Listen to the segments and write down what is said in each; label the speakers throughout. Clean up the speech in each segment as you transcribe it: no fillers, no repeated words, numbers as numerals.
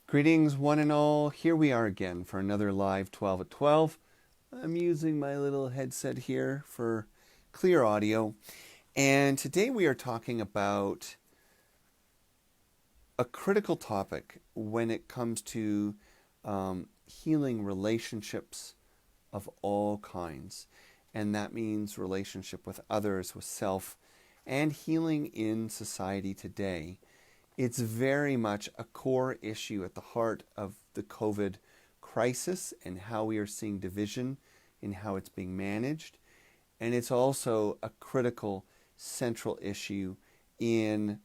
Speaker 1: Greetings, one and all. Here we are again for another live 12 at 12. I'm using my little headset here for clear audio. And today we are talking about a critical topic when it comes to healing relationships of all kinds. And that means relationship with others, with self, and healing in society today. It's very much a core issue at the heart of the COVID crisis and how we are seeing division in how it's being managed. And it's also a critical central issue in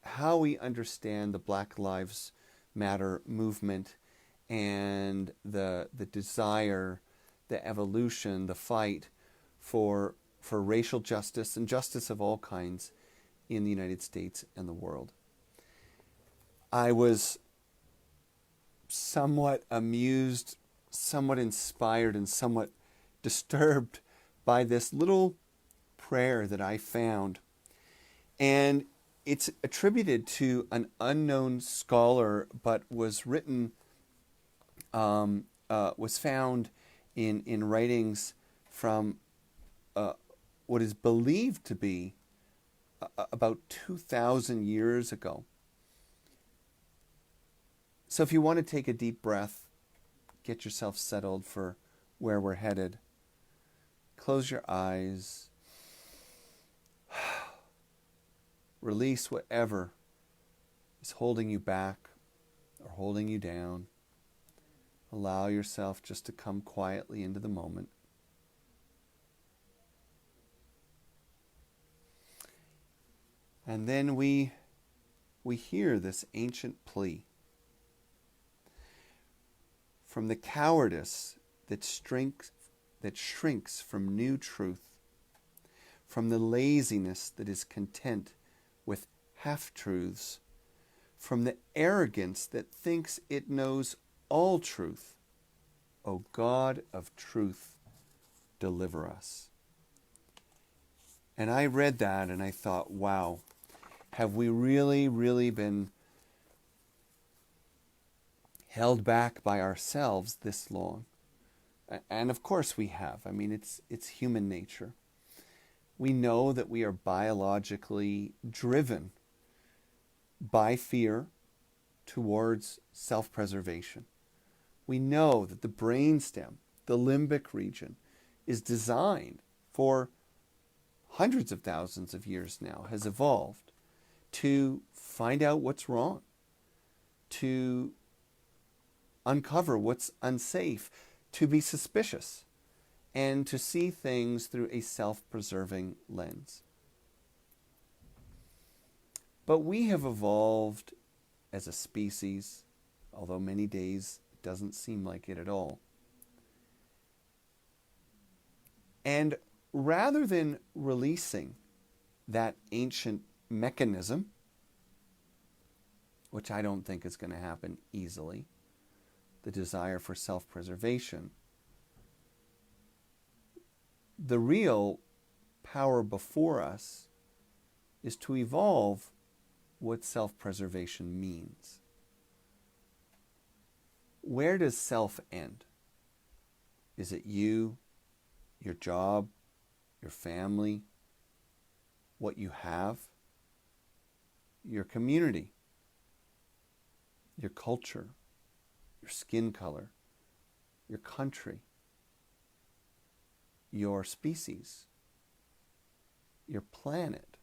Speaker 1: how we understand the Black Lives Matter movement and the desire, the evolution, the fight for racial justice and justice of all kinds in the United States and the world. I was somewhat amused, somewhat inspired, and somewhat disturbed by this little prayer that I found. And it's attributed to an unknown scholar, but was written, was found in writings from what is believed to be about 2,000 years ago. So if you want to take a deep breath, get yourself settled for where we're headed. Close your eyes. Release whatever is holding you back or holding you down. Allow yourself just to come quietly into the moment. And then we hear this ancient plea. From the cowardice that shrinks from new truth, from the laziness that is content with half-truths, from the arrogance that thinks it knows all truth, O God of truth, deliver us. And I read that and I thought, wow, have we really been held back by ourselves this long? And of course we have. I mean, it's human nature. We know that we are biologically driven by fear towards self-preservation. We know that the brainstem, the limbic region, is designed for hundreds of thousands of years now, has evolved to find out what's wrong, to uncover what's unsafe, to be suspicious, and to see things through a self-preserving lens. But we have evolved as a species, although many days it doesn't seem like it at all. And rather than releasing that ancient mechanism, which I don't think is going to happen easily, the desire for self-preservation, the real power before us is to evolve what self-preservation means. Where does self end? Is it you, your job, your family, what you have, your community, your culture, your skin color, your country, your species, your planet?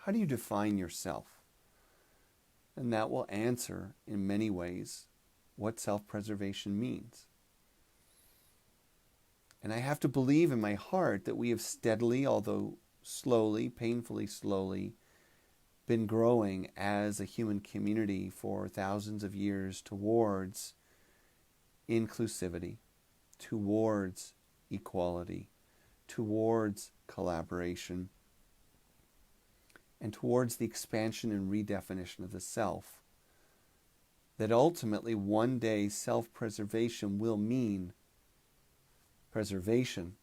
Speaker 1: How do you define yourself? And that will answer, in many ways, what self-preservation means. And I have to believe in my heart that we have steadily, although slowly, painfully slowly, been growing as a human community for thousands of years towards inclusivity, towards equality, towards collaboration, and towards the expansion and redefinition of the self. That ultimately one day self-preservation will mean preservation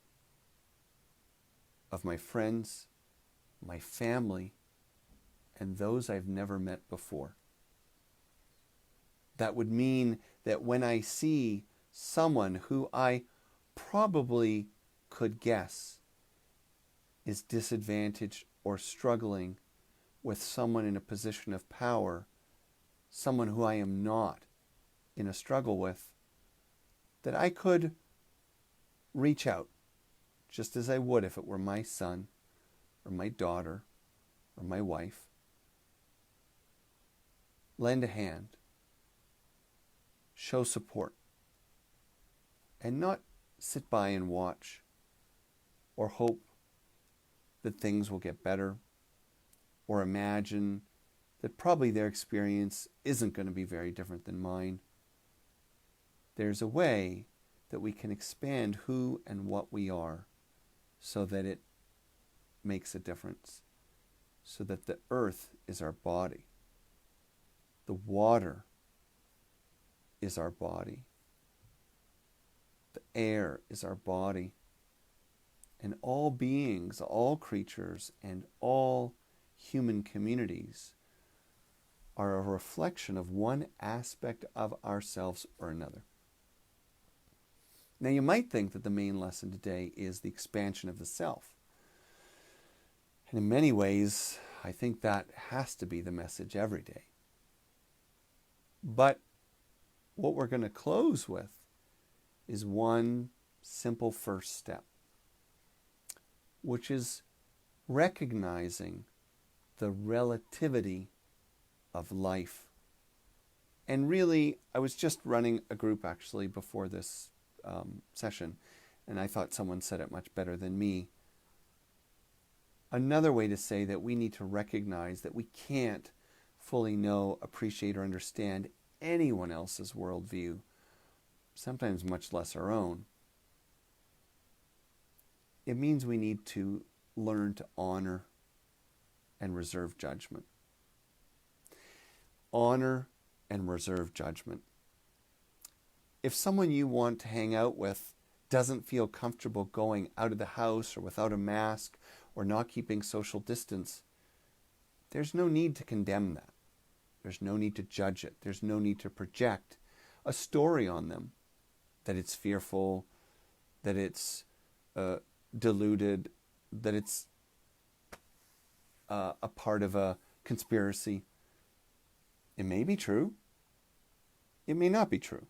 Speaker 1: of my friends, my family, and those I've never met before. That would mean that when I see someone who I probably could guess is disadvantaged or struggling with someone in a position of power, someone who I am not in a struggle with, that I could reach out just as I would if it were my son or my daughter or my wife. Lend a hand, show support, and not sit by and watch or hope that things will get better or imagine that probably their experience isn't going to be very different than mine. There's a way that we can expand who and what we are so that it makes a difference, so that the earth is our body, the water is our body, the air is our body, and all beings, all creatures, and all human communities are a reflection of one aspect of ourselves or another. Now, you might think that the main lesson today is the expansion of the self. And in many ways, I think that has to be the message every day. But what we're going to close with is one simple first step, which is recognizing the relativity of life. And really, I was just running a group actually before this session, and I thought someone said it much better than me. Another way to say that we need to recognize that we can't fully know, appreciate, or understand anyone else's worldview, sometimes much less our own. It means we need to learn to honor and reserve judgment. Honor and reserve judgment. If someone you want to hang out with doesn't feel comfortable going out of the house or without a mask or not keeping social distance, there's no need to condemn that. There's no need to judge it. There's no need to project a story on them, that it's fearful, that it's deluded, that it's a part of a conspiracy. It may be true. It may not be true.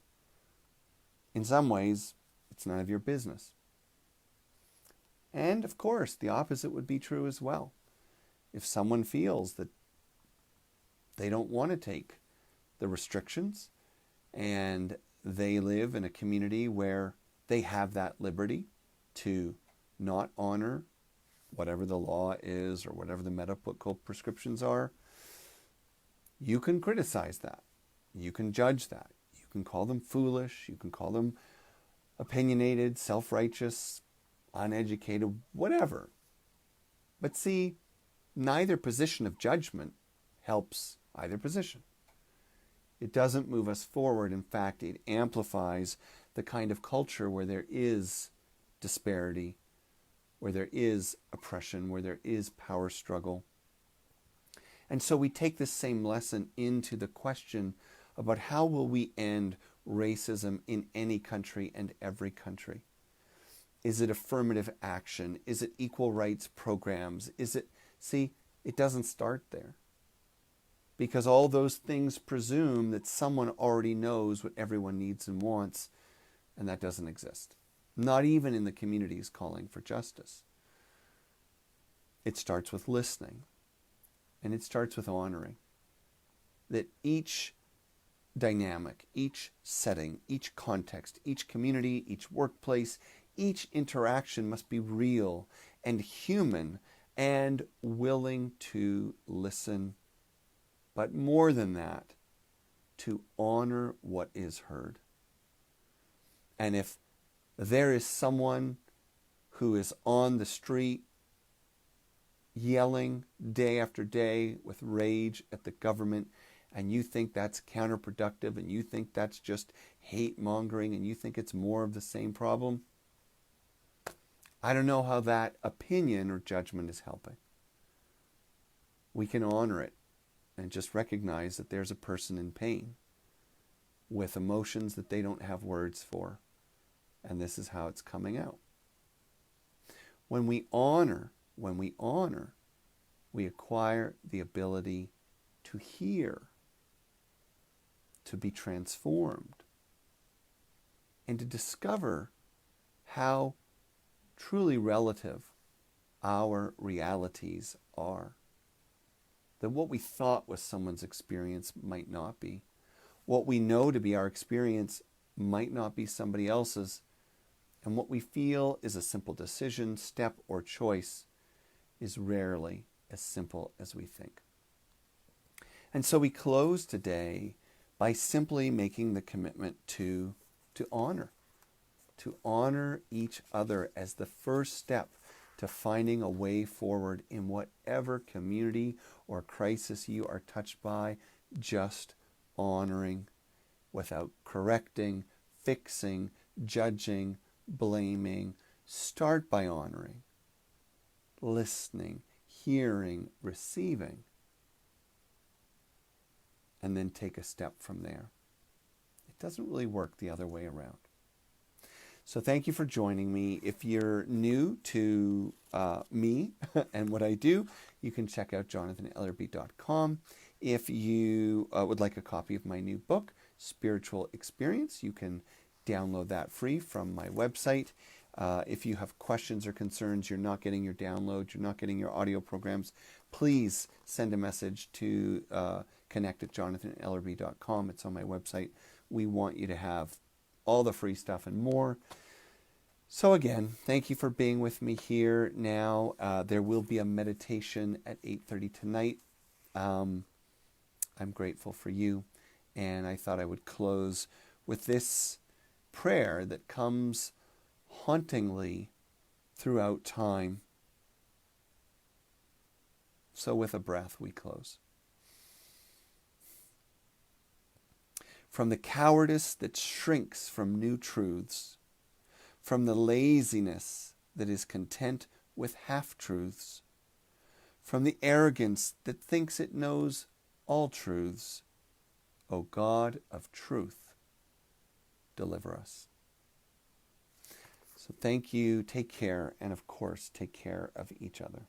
Speaker 1: In some ways, it's none of your business. And of course, the opposite would be true as well. If someone feels that they don't want to take the restrictions and they live in a community where they have that liberty to not honor whatever the law is or whatever the medical prescriptions are, you can criticize that. You can judge that. You can call them foolish. You can call them opinionated, self-righteous, uneducated, whatever. But see, neither position of judgment helps either position. It doesn't move us forward. In fact, it amplifies the kind of culture where there is disparity, where there is oppression, where there is power struggle. And so we take this same lesson into the question about how will we end racism in any country and every country. Is it affirmative action? Is it equal rights programs? See, it doesn't start there. Because all those things presume that someone already knows what everyone needs and wants, and that doesn't exist. Not even in the communities calling for justice. It starts with listening, and it starts with honoring. That each dynamic, each setting, each context, each community, each workplace, each interaction must be real and human and willing to listen. But more than that, to honor what is heard. And if there is someone who is on the street yelling day after day with rage at the government, and you think that's counterproductive, and you think that's just hate mongering, and you think it's more of the same problem, I don't know how that opinion or judgment is helping. we can honor it and just recognize that there's a person in pain with emotions that they don't have words for. And this is how it's coming out. When we honor, we acquire the ability to hear, to be transformed, and to discover how truly relative our realities are. That what we thought was someone's experience might not be. What we know to be our experience might not be somebody else's. And what we feel is a simple decision, step, or choice is rarely as simple as we think. And so we close today by simply making the commitment to honor each other as the first step to finding a way forward in whatever community or crisis you are touched by. Just honoring without correcting, fixing, judging, blaming. Start by honoring, listening, hearing, receiving, and then take a step from there. It doesn't really work the other way around. So thank you for joining me. If you're new to me and what I do, you can check out jonathanellerby.com. If you would like a copy of my new book, Spiritual Experience, you can download that free from my website. If you have questions or concerns, you're not getting your downloads, you're not getting your audio programs, please send a message to connect@jonathanellerby.com. It's on my website. We want you to have all the free stuff and more. So again, thank you for being with me here now. There will be a meditation at 8:30 tonight. I'm grateful for you. And I thought I would close with this prayer that comes hauntingly throughout time. So with a breath, we close. From the cowardice that shrinks from new truths, from the laziness that is content with half-truths, from the arrogance that thinks it knows all truths, O God of truth, deliver us. So thank you, take care, and of course, take care of each other.